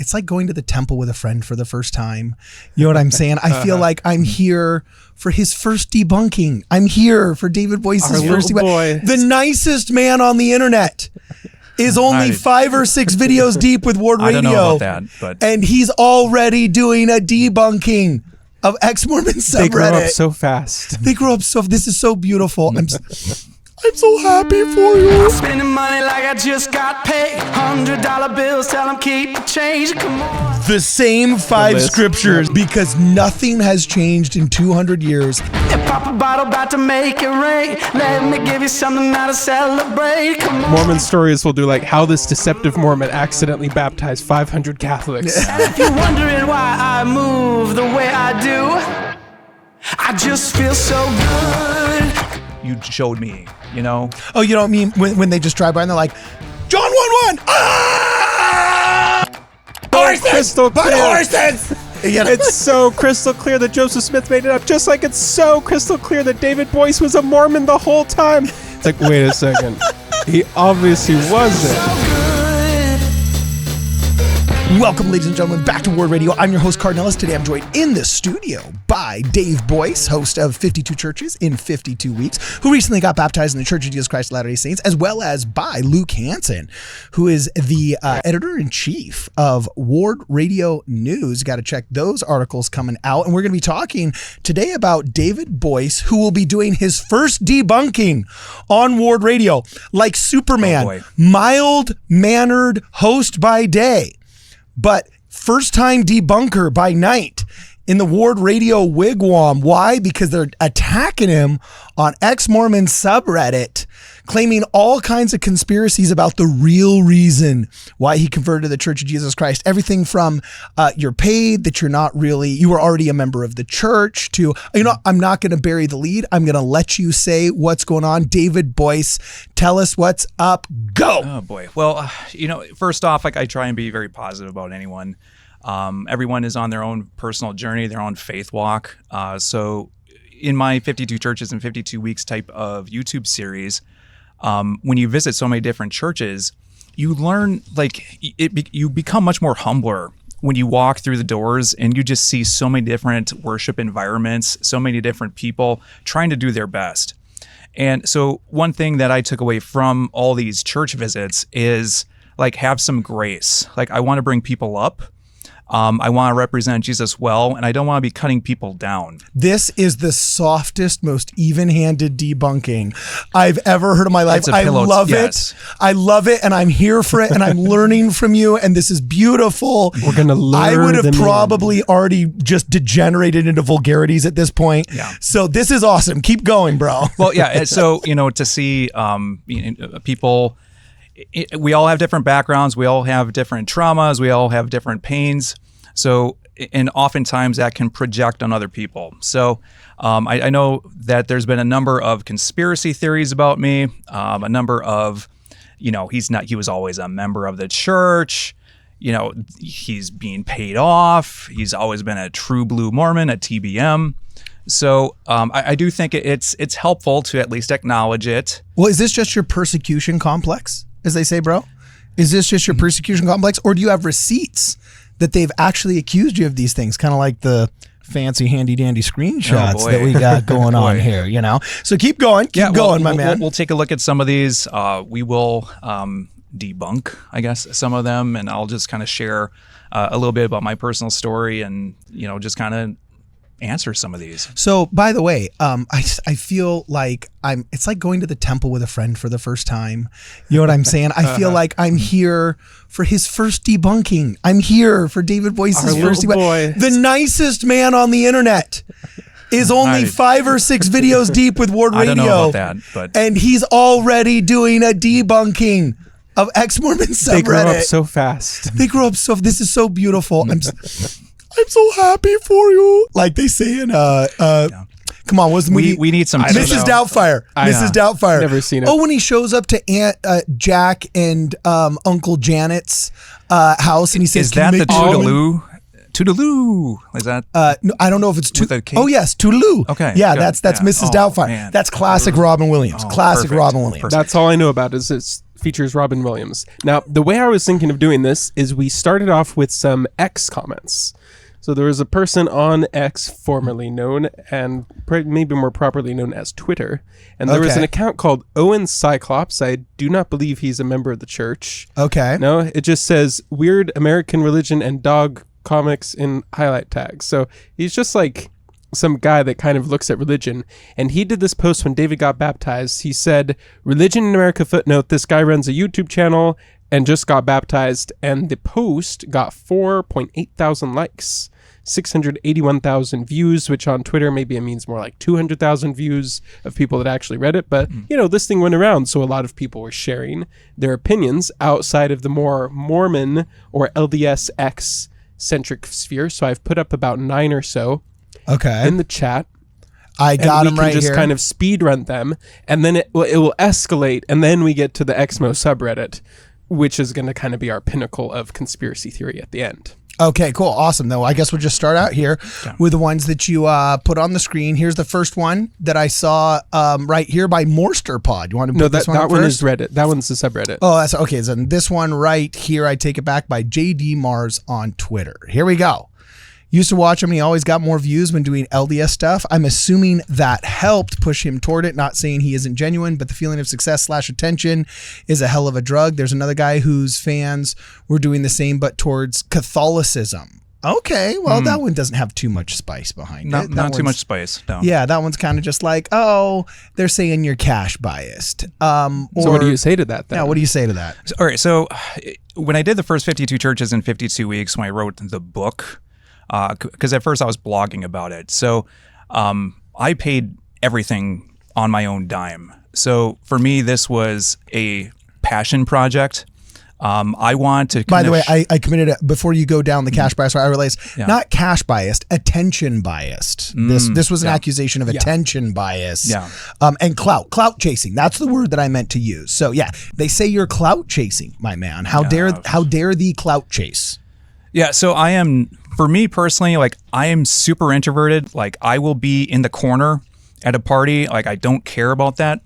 it's like going to the temple with a friend for the first time. You know what I'm saying? I feel like I'm here for his first debunking. I'm here for David Boice's first debunking. The nicest man on the internet is only 5 or 6 videos deep with Ward Radio. I don't know about that, but and he's already doing a debunking of eX-Mormon subreddit. They grow up so fast. They grow up so. This is so beautiful. I'm so happy for you. Spending money like I just got paid. $100 bills, tell them keep the change. Come on. The same 5 scriptures, because nothing has changed in 200 years. Pop a bottle, about to make it rain. Let me give you something now to celebrate. Come on. Mormon stories will do like how this deceptive Mormon accidentally baptized 500 Catholics. And if you're wondering why I move the way I do, I just feel so good. you showed me, you know? Oh, you don't mean when they just drive by and they're like, John 1-1! Ah! Horses! Crystal clear. Horses! Yeah. It's so crystal clear that Joseph Smith made it up, just like it's so crystal clear that David Boice was a Mormon the whole time. It's like, wait a second. He obviously wasn't. Welcome, ladies and gentlemen, back to Ward Radio. I'm your host, Cardinellis. Today I'm joined in the studio by Dave Boice, host of 52 Churches in 52 Weeks, who recently got baptized in the Church of Jesus Christ of Latter-day Saints, as well as by Luke Hansen, who is the editor-in-chief of Ward Radio News. Got to check those articles coming out. And we're going to be talking today about David Boice, who will be doing his first debunking on Ward Radio, like Superman, mild-mannered host by day, but first-time debunker by night in the Ward Radio wigwam. Why? Because they're attacking him on eX-Mormon subreddit, claiming all kinds of conspiracies about the real reason why he converted to the Church of Jesus Christ. Everything from you're paid, that you were already a member of the church, to, I'm not going to bury the lead. I'm going to let you say what's going on. David Boice, tell us what's up. Go. Oh, boy. Well, first off, I try and be very positive about anyone. Everyone is on their own personal journey, their own faith walk. So in my 52 Churches in 52 Weeks type of YouTube series, when you visit so many different churches, you learn, you become much more humbler when you walk through the doors and you just see so many different worship environments, so many different people trying to do their best. And so one thing that I took away from all these church visits is have some grace. I want to bring people up. I want to represent Jesus well, and I don't want to be cutting people down. This is the softest, most even-handed debunking I've ever heard in my life. I love it. I love it, and I'm here for it, and I'm learning from you, and this is beautiful. We're going to learn. I would have probably already just degenerated into vulgarities at this point. Yeah. So this is awesome. Keep going, bro. Well, yeah. So, to see people... we all have different backgrounds. We all have different traumas. We all have different pains. So, and oftentimes that can project on other people. So I know that there's been a number of conspiracy theories about me, a number of, he was always a member of the church. He's being paid off. He's always been a true blue Mormon, a TBM. So I do think it's helpful to at least acknowledge it. Well, is this just your persecution complex, as they say, bro? Is this just your persecution complex, or do you have receipts that they've actually accused you of these things? Kind of like the fancy handy dandy screenshots that we got going on here, So keep going, my man. We'll take a look at some of these. We will debunk, I guess, some of them, and I'll just kind of share a little bit about my personal story and, just kind of answer some of these. So, by the way, I feel like it's like going to the temple with a friend for the first time. You know what I'm saying? I feel like I'm here for his first debunking. I'm here for David Boice's first debunking. The nicest man on the internet is only 5 or 6 videos deep with Ward Radio. I don't know about that, but... And he's already doing a debunking of eX-Mormon subreddit. They grow up so fast. This is so beautiful. I'm so happy for you. Like they say in come on, what's the movie? We need some Mrs. Doubtfire. Mrs. Doubtfire. Never seen it. Oh, when he shows up to Aunt Jack and Uncle Janet's house, and he says, "Is that the Toodaloo? Toodaloo." Is that? No, I don't know if it's Oh yes, Toodaloo. Okay. Yeah, that's Mrs. Doubtfire. Man. That's classic Robin Williams. Classic perfect. Robin Williams. That's all I know about is it's features Robin Williams. Now, the way I was thinking of doing this is we started off with some X comments. So there was a person on X, formerly known and maybe more properly known as Twitter, and there was an account called Owen Cyclops. I do not believe he's a member of the church. Okay. No, it just says weird American religion and dog comics in highlight tags. So he's just like some guy that kind of looks at religion. And he did this post when David got baptized. He said, "Religion in America footnote, this guy runs a YouTube channel and just got baptized." And the post got 4.8 thousand likes, 681,000 views, which on Twitter maybe it means more like 200,000 views of people that actually read it. But, you know, this thing went around, so a lot of people were sharing their opinions outside of the more Mormon or LDS X-centric sphere. So I've put up about 9 or so in the chat. I got them right here. We can just kind of speed run them, and then it will escalate, and then we get to the Exmo subreddit, which is going to kind of be our pinnacle of conspiracy theory at the end. Okay, cool. Awesome. Though I guess we'll just start out here with the ones that you put on the screen. Here's the first one that I saw right here by Morsterpod. You want to put this one that up one first? is Reddit. That one's the subreddit. Oh, that's okay. So this one right here, I take it back, by JD Mars on Twitter. Here we go. Used to watch him and he always got more views when doing LDS stuff. I'm assuming that helped push him toward it. Not saying he isn't genuine, but the feeling of success / attention is a hell of a drug. There's another guy whose fans were doing the same, but towards Catholicism. Okay, well, that one doesn't have too much spice behind it. Not too much spice, no. Yeah, that one's kind of just like, oh, they're saying you're cash biased. So what do you say to that then? Yeah, what do you say to that? All right, so when I did the first 52 churches in 52 weeks, when I wrote the book, because at first I was blogging about it. So I paid everything on my own dime. So for me, this was a passion project. I want to... By the way, I committed it before you go down the cash bias. I realized not cash biased, attention biased. This was an accusation of attention bias. Yeah. And clout chasing. That's the word that I meant to use. So yeah, they say you're clout chasing, my man. How dare the clout chase? Yeah, so for me personally, like I am super introverted. Like I will be in the corner at a party. Like I don't care about that.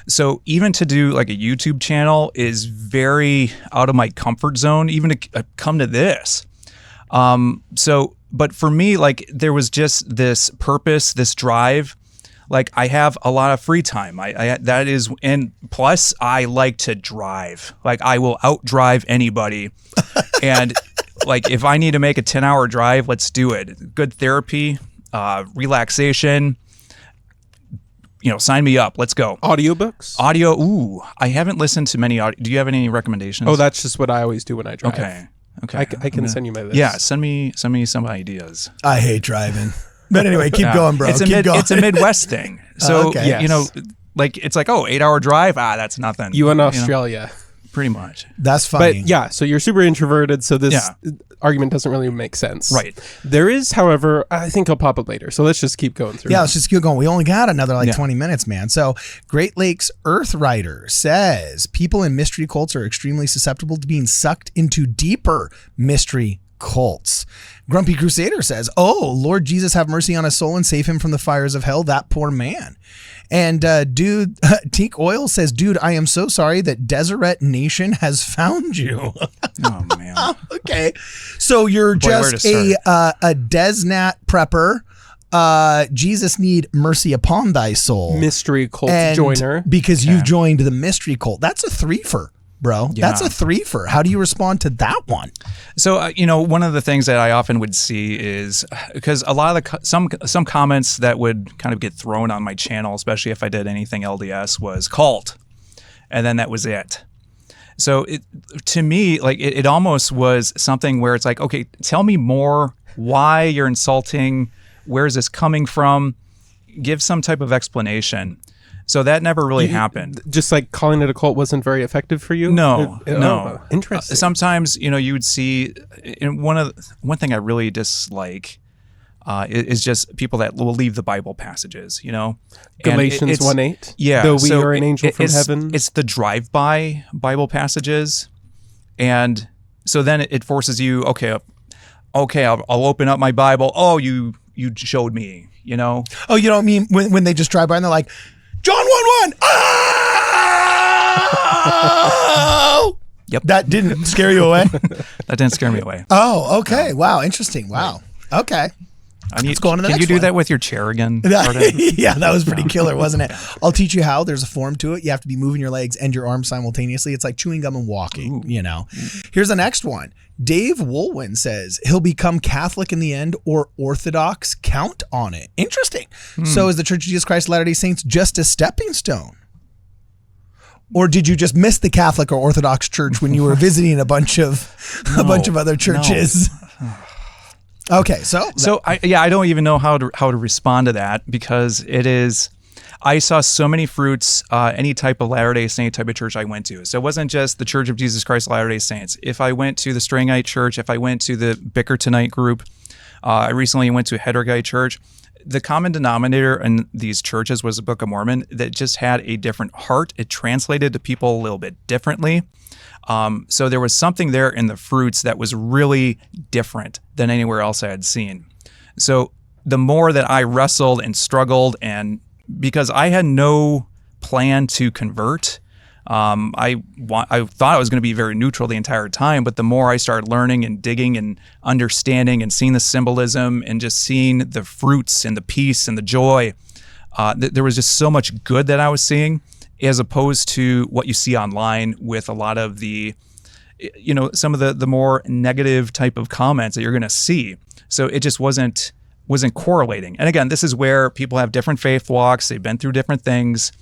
So even to do like a YouTube channel is very out of my comfort zone, even to come to this. But for me, like there was just this purpose, this drive. Like I have a lot of free time. And plus I like to drive. Like I will outdrive anybody. And like if I need to make a 10-hour drive, let's do it. Good therapy, relaxation. You know, sign me up. Let's go. Audiobooks? Audio. Ooh, I haven't listened to many. Do you have any recommendations? Oh, that's just what I always do when I drive. Okay. I can send you my list. Yeah, send me some ideas. I hate driving. But anyway, keep going, bro. It's a Midwest thing. So, you know, like it's like, 8-hour drive. That's nothing. You in Australia. Pretty much. That's funny. But yeah, so you're super introverted, so this argument doesn't really make sense. Right. There is, however, I think I'll pop up later, so let's just keep going through. Yeah, let's just keep going. We only got another 20 minutes, man. So Great Lakes Earthrider says, people in mystery cults are extremely susceptible to being sucked into deeper mystery cults. Grumpy Crusader says, oh, Lord Jesus, have mercy on his soul and save him from the fires of hell, that poor man. And dude, Teak Oil says, dude, I am so sorry that Deseret Nation has found you. Oh, man. Okay. So you're just a Desnat prepper. Jesus need mercy upon thy soul. Mystery cult and joiner. Because you've joined the mystery cult. That's a threefer, bro. Yeah. That's a threefer. How do you respond to that one? So, one of the things that I often would see is because a lot of some comments that would kind of get thrown on my channel, especially if I did anything LDS, was cult. And then that was it. So to me, like it almost was something where it's like, okay, tell me more why you're insulting. Where is this coming from? Give some type of explanation. So that never really happened. Just like calling it a cult wasn't very effective for you? No. Interesting. Sometimes, you would see, one thing I really dislike is just people that will leave the Bible passages, Galatians 1:8. Yeah. Though we are an angel from heaven. It's the drive-by Bible passages. And so then it forces you, okay, I'll open up my Bible. Oh, you showed me, Oh, you don't mean when they just drive by and they're like, John 1:1. No! Yep. That didn't scare you away? That didn't scare me away. Oh, okay. Wow. Interesting. Wow. Okay. Let's go on to the Can next you do one. that with your chair again? Yeah, that was pretty killer, wasn't it? I'll teach you how. There's a form to it. You have to be moving your legs and your arms simultaneously. It's like chewing gum and walking, you know. Here's the next one. Dave Woolwin says he'll become Catholic in the end or Orthodox. Count on it. Interesting. So is the Church of Jesus Christ of Latter-day Saints just a stepping stone? Or did you just miss the Catholic or Orthodox Church when you were visiting a bunch of other churches? No. Okay, so I don't even know how to respond to that, because it is. I saw so many fruits. Any type of Latter-day Saint type of church I went to. So it wasn't just the Church of Jesus Christ of Latter-day Saints. If I went to the Strangite Church, if I went to the Bickertonite group, I recently went to a Heterogite church. The common denominator in these churches was the Book of Mormon that just had a different heart. It translated to people a little bit differently. So there was something there in the fruits that was really different than anywhere else I had seen. So the more that I wrestled and struggled, and because I had no plan to convert, I thought I was going to be very neutral the entire time, but the more I started learning and digging and understanding and seeing the symbolism and just seeing the fruits and the peace and the joy, there was just so much good that I was seeing, as opposed to what you see online with a lot of the, some of the more negative type of comments that you're going to see. So it just wasn't correlating. And again, this is where people have different faith walks. They've been through different things.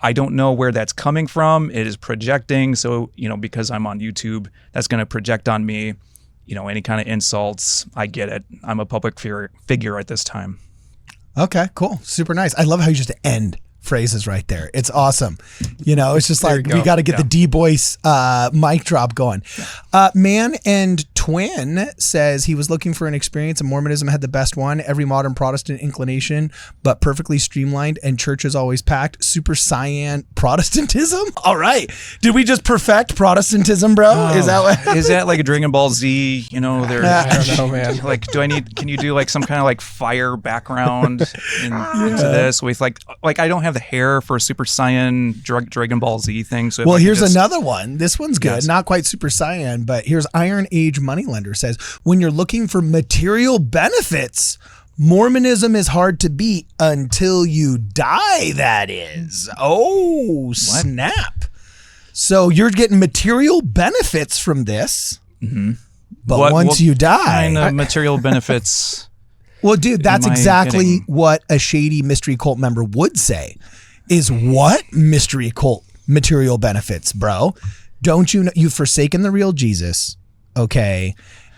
I don't know where that's coming from. It is projecting. So, because I'm on YouTube, that's going to project on me, any kind of insults. I get it. I'm a public figure at this time. Okay, cool. Super nice. I love how you just end phrases right there. It's awesome. It's just like we got to get the D Boice mic drop going. Man and Twin says he was looking for an experience and Mormonism had the best one. Every modern Protestant inclination, but perfectly streamlined, and church is always packed. Super cyan Protestantism. All right. Did we just perfect Protestantism, bro? Oh, is that like a Dragon Ball Z? I don't know, man. Like, can you do like some kind of like fire background into this with like I don't have the hair for a Super Saiyan Dragon Ball Z thing. So here's another one. This one's good. Yes. Not quite Super Saiyan, but here's Iron Age Moneylender says, when you're looking for material benefits, Mormonism is hard to beat until you die, that is. Oh, snap. So you're getting material benefits from this, but once you die... kind of material benefits... Well, dude, that's exactly what a shady mystery cult member would say. Is what? Mystery cult material benefits, bro. Don't you know you've forsaken the real Jesus, okay?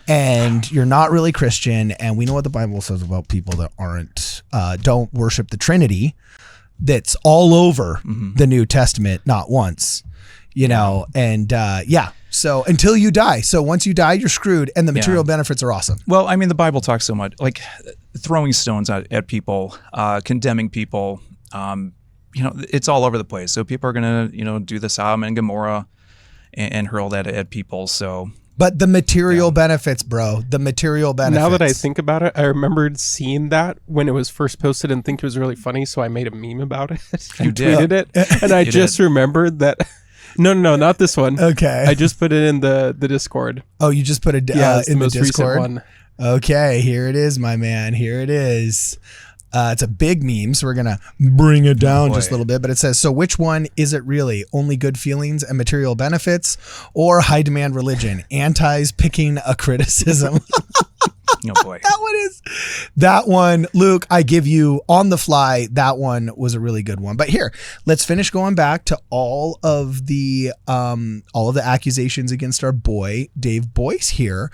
And you're not really Christian, and we know what the Bible says about people that don't worship the Trinity. That's all over the New Testament, not once, and so until you die. So once you die, you're screwed, and the material benefits are awesome. Well, I mean, the Bible talks so much, like throwing stones at people, condemning people, it's all over the place. So people are going to, do the Sodom and Gomorrah and hurl that at people. So, but the material benefits, bro, the material benefits. Now that I think about it, I remembered seeing that when it was first posted and think it was really funny. So I made a meme about it and tweeted it. And I just remembered that. No, not this one. Okay. I just put it in the Discord. Oh, you just put it in the Discord? One. Okay, here it is, my man. Here it is. It's a big meme, so we're going to bring it down just a little bit. But it says, so which one is it really? Only good feelings and material benefits, or high demand religion? Antis picking a criticism. Oh boy. That one, Luke, I give you on the fly. That one was a really good one. But here, let's finish going back to all of the accusations against our boy Dave Boice here.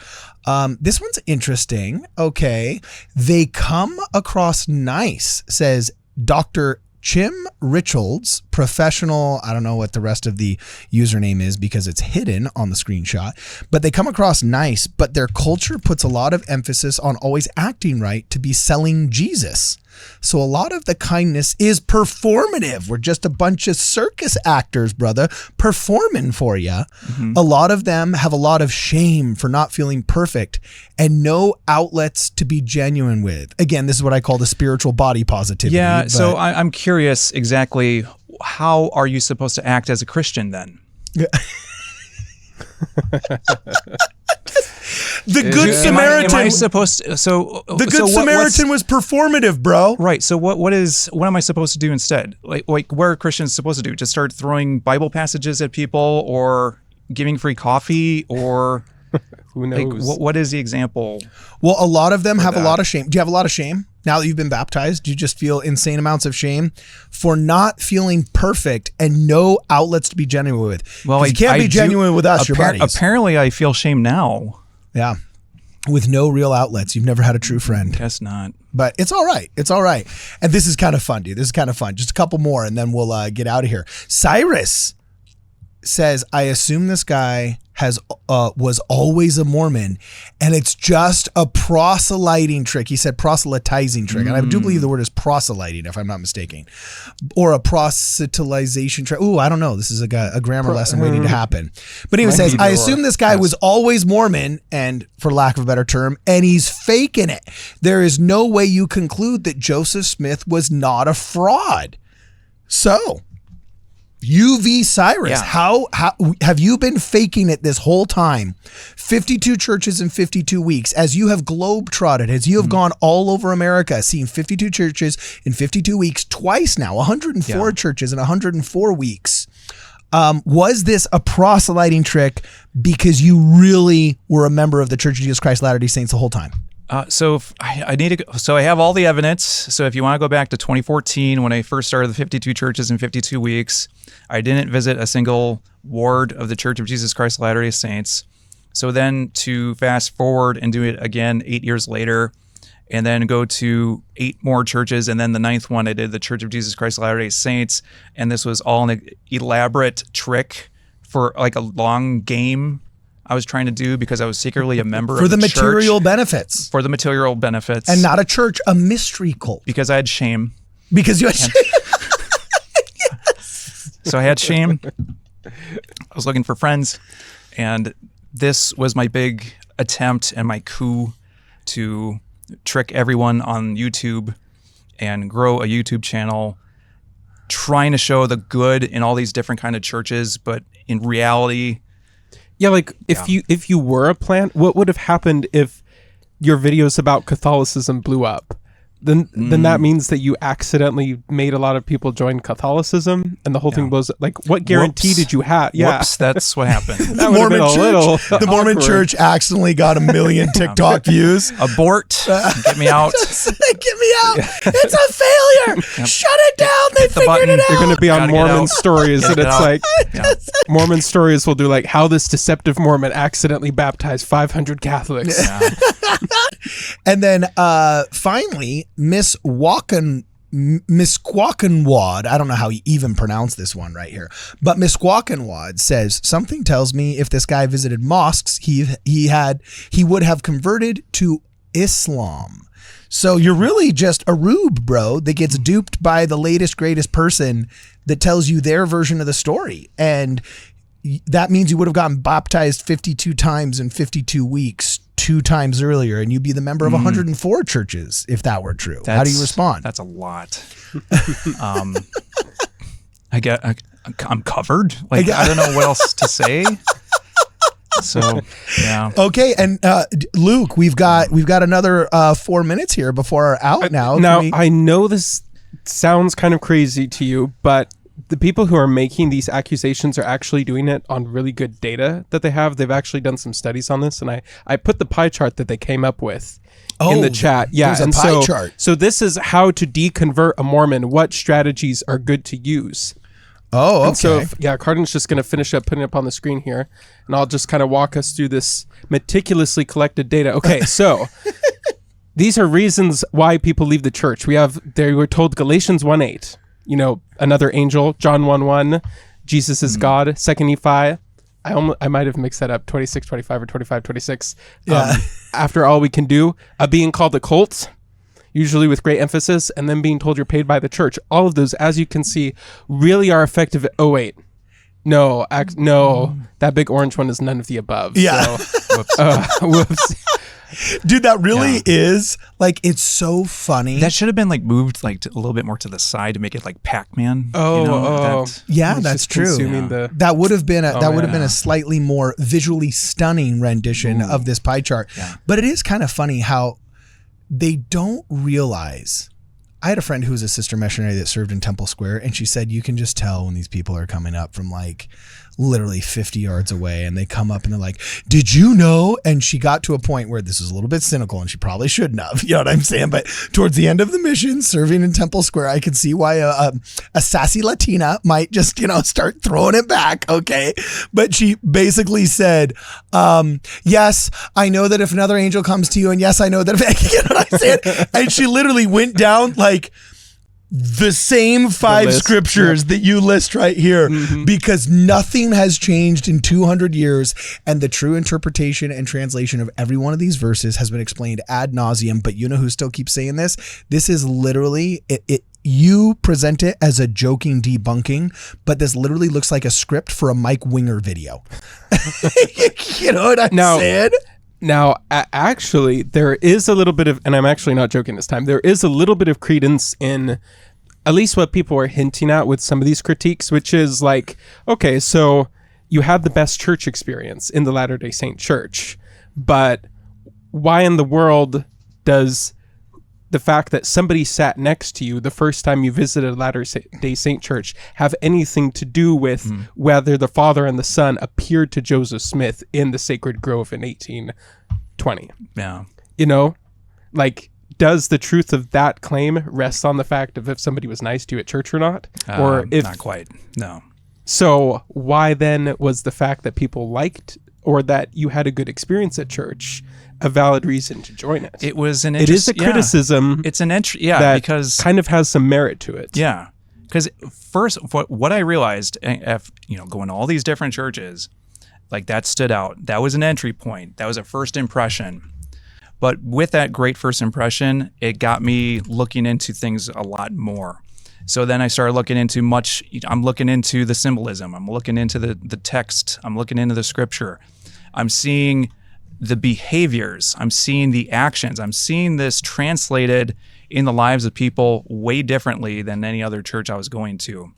This one's interesting. Okay. They come across nice, says Dr. Chim Richards, professional. I don't know what the rest of the username is because it's hidden on the screenshot, but they come across nice, but their culture puts a lot of emphasis on always acting right to be selling Jesus. So a lot of the kindness is performative. We're just a bunch of circus actors, brother, performing for you. A lot of them have a lot of shame for not feeling perfect and no outlets to be genuine with. Again, this is what I call the spiritual body positivity. Yeah, so I'm curious exactly how are you supposed to act as a Christian then? The Good Samaritan. Am I supposed to, the Good Samaritan was performative, bro. Right. So what am I supposed to do instead? Like what are Christians supposed to do? Just start throwing Bible passages at people, or giving free coffee, or who knows? Like, what is the example? Well, a lot of them have a lot of shame. Do you have a lot of shame now that you've been baptized? Do you just feel insane amounts of shame for not feeling perfect and no outlets to be genuine with? Well, you can't be genuine with us, your buddies. Apparently, I feel shame now. Yeah. With no real outlets. You've never had a true friend. Guess not. But it's all right. It's all right. And this is kind of fun, dude. This is kind of fun. Just a couple more and then we'll get out of here. Cyrus says, I assume this guy was always a Mormon, and it's just a proselyting trick. He said proselytizing trick, and I do believe the word is proselyting, if I'm not mistaken, or a proselytization trick. Ooh, I don't know. This is a grammar lesson waiting to happen. But anyway, says, I assume this guy was always Mormon, and for lack of a better term, and he's faking it. There is no way you conclude that Joseph Smith was not a fraud. So, UV Cyrus, how have you been faking it this whole time? 52 churches in 52 weeks, as you have globetrotted, as you have gone all over America, seeing 52 churches in 52 weeks, twice now, 104 churches in 104 weeks. Was this a proselyting trick because you really were a member of the Church of Jesus Christ Latter-day Saints the whole time? So I need to. So I have all the evidence. So if you want to go back to 2014, when I first started the 52 churches in 52 weeks, I didn't visit a single ward of the Church of Jesus Christ Latter-day Saints. So then to fast forward and do it again 8 years later, and then go to 8 more churches, and then the 9th one I did the Church of Jesus Christ Latter-day Saints, and this was all an elaborate trick for like a long game I was trying to do because I was secretly a member for of the church. material benefits. For the material benefits. And not a church, a mystery cult. Because I had shame. Because you had shame. So I had shame. I was looking for friends. And this was my big attempt and my coup to trick everyone on YouTube and grow a YouTube channel, trying to show the good in all these different kind of churches, but in reality, yeah, like if you were a plant, what would have happened if your videos about Catholicism blew up? Then that means that you accidentally made a lot of people join Catholicism, and the whole thing blows up. Like, what guarantee did you have? Yeah, whoops, that's what happened. The Mormon Church accidentally got 1 million TikTok views. Abort! Get me out! Get me out! It's a failure! Shut it down! They figured it out. You're going to be on Mormon Stories, and it's like Mormon Stories will do like how this deceptive Mormon accidentally baptized 500 Catholics. Yeah. And then finally, Miss Quackenwad, I don't know how you even pronounce this one right here, but Miss Quackenwad says, something tells me if this guy visited mosques, he would have converted to Islam. So you're really just a rube, bro, that gets duped by the latest, greatest person that tells you their version of the story. And that means you would have gotten baptized 52 times in 52 weeks, 2 times earlier, and you'd be the member of 104 churches if that were true. How do you respond? That's a lot. I'm covered. Like, I don't know what else to say. So, yeah. Okay, and Luke, we've got another 4 minutes here before our out now. I know this sounds kind of crazy to you, but the people who are making these accusations are actually doing it on really good data that they have. They've actually done some studies on this, and I put the pie chart that they came up with in the chat. Yeah, there's a pie chart. So this is how to deconvert a Mormon. What strategies are good to use? Oh, okay. And so, Cardin's just going to finish up putting it up on the screen here, and I'll just kind of walk us through this meticulously collected data. Okay, so these are reasons why people leave the church. They were told Galatians 1:8. You know, another angel, John 1:1, Jesus is God, 2nd Nephi. I might have mixed that up, 26:25 or 25:26. Yeah. After all we can do, being called a cult, usually with great emphasis, and then being told you're paid by the church. All of those, as you can see, really are effective. Oh, wait. No, that big orange one is none of the above. Yeah. So, whoops. Dude, that really is like, it's so funny. That should have been like moved like a little bit more to the side to make it like Pac-Man. Yeah, that's true. That would have been a slightly more visually stunning rendition of this pie chart. Yeah. But it is kind of funny how they don't realize. I had a friend who was a sister missionary that served in Temple Square, and she said you can just tell when these people are coming up from like literally 50 yards away, and they come up and they're like, did you know? And she got to a point where this is a little bit cynical, and she probably shouldn't have, you know what I'm saying? But towards the end of the mission, serving in Temple Square, I could see why a sassy Latina might just, start throwing it back. Okay. But she basically said, yes, I know that if another angel comes to you, and yes, I know that if, you know what I'm saying? And she literally went down like the same 5 scriptures that you list right here, because nothing has changed in 200 years, and the true interpretation and translation of every one of these verses has been explained ad nauseum. But you know who still keeps saying this? This is literally it. You present it as a joking debunking, but this literally looks like a script for a Mike Winger video. You know what I'm saying? Now, actually, there is a little bit of, and I'm actually not joking this time, there is a little bit of credence in at least what people are hinting at with some of these critiques, which is like, okay, so you had the best church experience in the Latter-day Saint church, but why in the world does the fact that somebody sat next to you the first time you visited a Latter-day Saint church have anything to do with whether the Father and the Son appeared to Joseph Smith in the Sacred Grove in 1820? Yeah. Like, does the truth of that claim rest on the fact of if somebody was nice to you at church or not? Or if not quite. No. So why then was the fact that people liked or that you had a good experience at church a valid reason to join it? It was an it is a criticism. It's an entry, that because kind of has some merit to it. Yeah, because first, what I realized, going to all these different churches, like that stood out. That was an entry point. That was a first impression. But with that great first impression, it got me looking into things a lot more. So then I started looking into I'm looking into the symbolism. I'm looking into the text. I'm looking into the scripture. I'm seeing the behaviors. I'm seeing the actions. I'm seeing this translated in the lives of people way differently than any other church I was going to.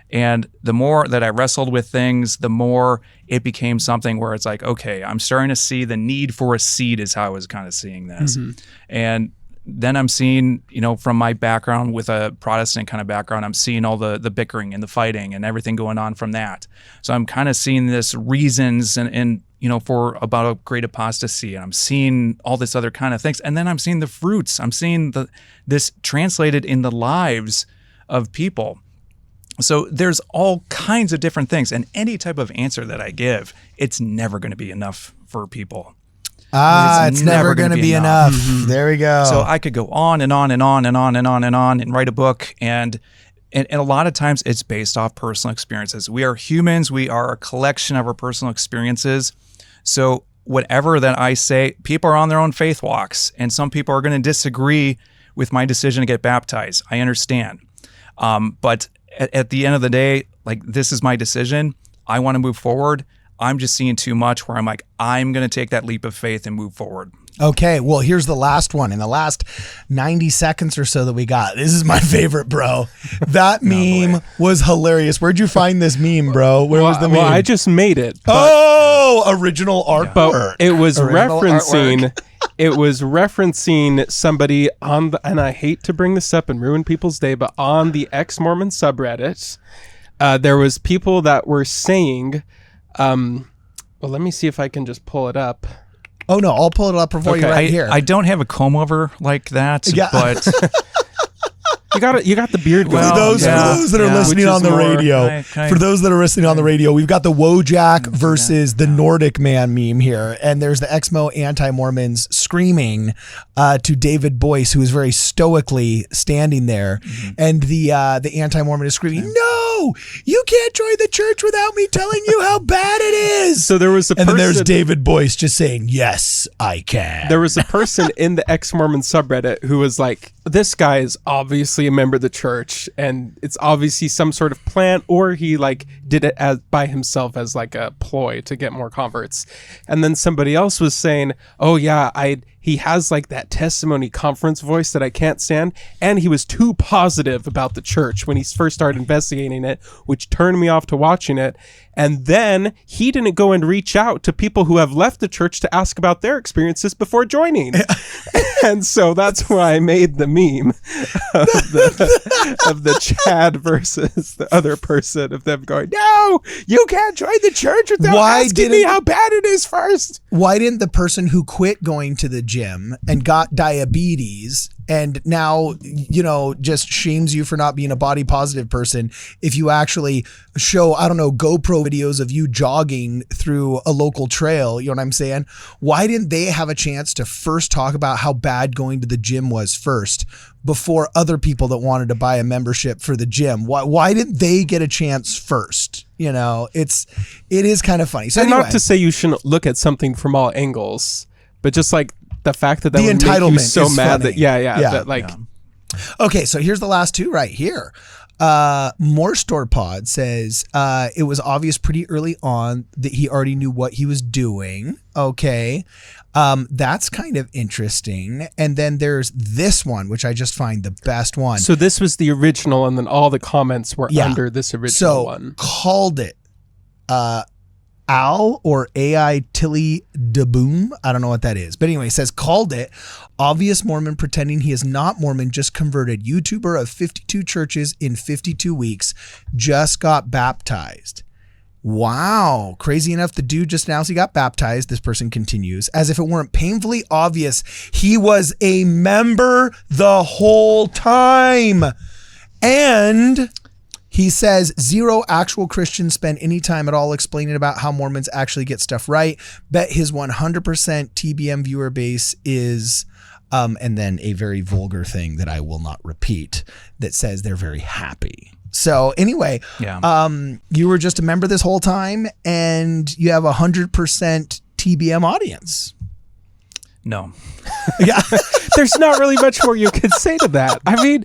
And the more that I wrestled with things, the more it became something where it's like, okay, I'm starting to see the need for a seed is how I was kind of seeing this. And then I'm seeing, from my background with a Protestant kind of background, I'm seeing all the bickering and the fighting and everything going on from that. So I'm kind of seeing this reasons and for about a great apostasy. And I'm seeing all this other kind of things. And then I'm seeing the fruits. I'm seeing this translated in the lives of people. So there's all kinds of different things. And any type of answer that I give, it's never going to be enough for people. It's never going to be enough. There we go. So I could go on and on and on and on and on and on and write a book. And a lot of times it's based off personal experiences. We are humans. We are a collection of our personal experiences. So whatever that I say, people are on their own faith walks. And some people are going to disagree with my decision to get baptized. I understand. But at the end of the day, like, this is my decision. I want to move forward. I'm just seeing too much where I'm like, I'm going to take that leap of faith and move forward. Okay, well, here's the last one. In the last 90 seconds or so that we got, this is my favorite, bro. That meme was hilarious. Where'd you find this meme, bro? Where was the meme? Well, I just made it. Original artwork. But it was referencing somebody on the, and I hate to bring this up and ruin people's day, but on the eX-Mormon subreddit, there was people that were saying, well, let me see if I can just pull it up. Oh no, I'll pull it up for you right here. I don't have a comb over like that, but you got the beard going. For those that are listening on the radio, for those that are listening on the radio, we've got the Wojak versus the Nordic man meme here, and there's the ex-mo anti-Mormons screaming to David Boice, who is very stoically standing there, and the anti-Mormon is screaming, "No, you can't join the church without me telling you how bad it is." So there was a person, and then there's David Boice just saying, "Yes, I can." There was a person in the ex-Mormon subreddit who was like this guy is obviously a member of the church, and it's obviously some sort of plan, or he like did it by himself as like a ploy to get more converts. And then somebody else was saying, oh yeah, he has like that testimony conference voice that I can't stand, and he was too positive about the church when he first started investigating it, which turned me off to watching it. And then he didn't go and reach out to people who have left the church to ask about their experiences before joining. And so that's why I made the meme of the Chad versus the other person, of them going, no, you can't join the church without asking me how bad it is first. Why didn't the person who quit going to the gym and got diabetes and now, just shames you for not being a body positive person, if you actually show, I don't know, GoPro videos of you jogging through a local trail, you know what I'm saying? Why didn't they have a chance to first talk about how bad going to the gym was first before other people that wanted to buy a membership for the gym? Why didn't they get a chance first? It is kind of funny. So and anyway, not to say you shouldn't look at something from all angles, but just like the fact that the would entitlement make you so is mad funny. that Okay, so here's the last two right here. More Store Pod says it was obvious pretty early on that he already knew what he was doing. Okay, that's kind of interesting. And then there's this one, which I just find the best one. So this was the original, and then all the comments were under this original one. Called it Al or AI Tilly DeBoom. I don't know what that is. But anyway, it says, called it obvious Mormon pretending he is not Mormon, just converted. YouTuber of 52 churches in 52 weeks, just got baptized. Wow. Crazy enough, the dude just announced he got baptized. This person continues, as if it weren't painfully obvious, he was a member the whole time. And he says 0 actual Christians spend any time at all explaining about how Mormons actually get stuff right. Bet his 100% TBM viewer base is, and then a very vulgar thing that I will not repeat that says they're very happy. So anyway, you were just a member this whole time and you have 100% TBM audience. No. Yeah. There's not really much more you could say to that. I mean,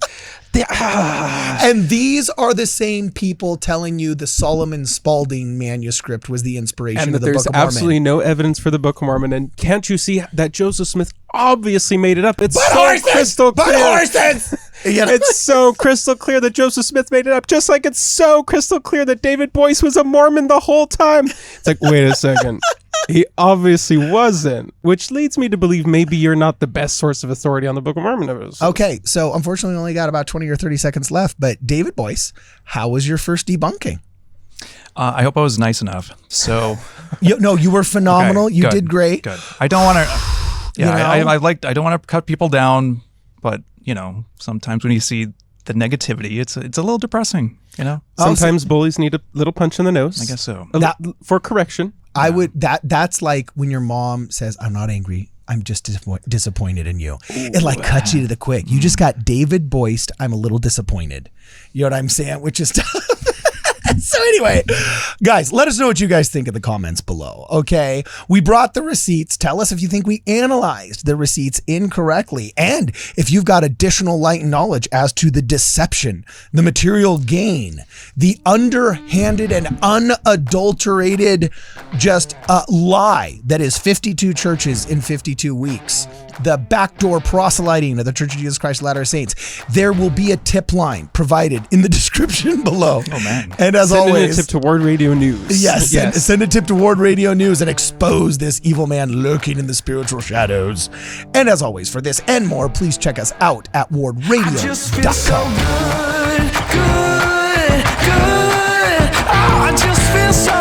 and these are the same people telling you the Solomon Spaulding manuscript was the inspiration and of that the there's Book of Mormon. absolutely no evidence for the Book of Mormon. And can't you see that Joseph Smith obviously made it up? It's crystal clear. It's so crystal clear that Joseph Smith made it up, just like it's so crystal clear that David Boice was a Mormon the whole time. It's like, wait a second. He obviously wasn't, which leads me to believe maybe you're not the best source of authority on the Book of Mormon. Okay, so unfortunately we only got about 20 or 30 seconds left, but David Boice, how was your first debunking? I hope I was nice enough. So, you were phenomenal. Okay, you did great. Good. I don't want to, I don't want to cut people down, but sometimes when you see the negativity, it's a little depressing, Sometimes bullies need a little punch in the nose. I guess so. For correction. That's like when your mom says, I'm not angry, I'm just disappointed in you. Ooh, it like cuts you to the quick. You just got David Boice, I'm a little disappointed. You know what I'm saying? Which is tough. So anyway, guys, let us know what you guys think in the comments below, okay? We brought the receipts. Tell us if you think we analyzed the receipts incorrectly. And if you've got additional light and knowledge as to the deception, the material gain, the underhanded and unadulterated just lie that is 52 churches in 52 weeks, the backdoor proselyting of the Church of Jesus Christ of Latter-day Saints, there will be a tip line provided in the description below. Oh, man. And as send always, a tip to Ward Radio News. Yes, send a tip to Ward Radio News and expose this evil man lurking in the spiritual shadows. And as always, for this and more, please check us out at wardradio.com. I just feel so good. Oh, I just feel so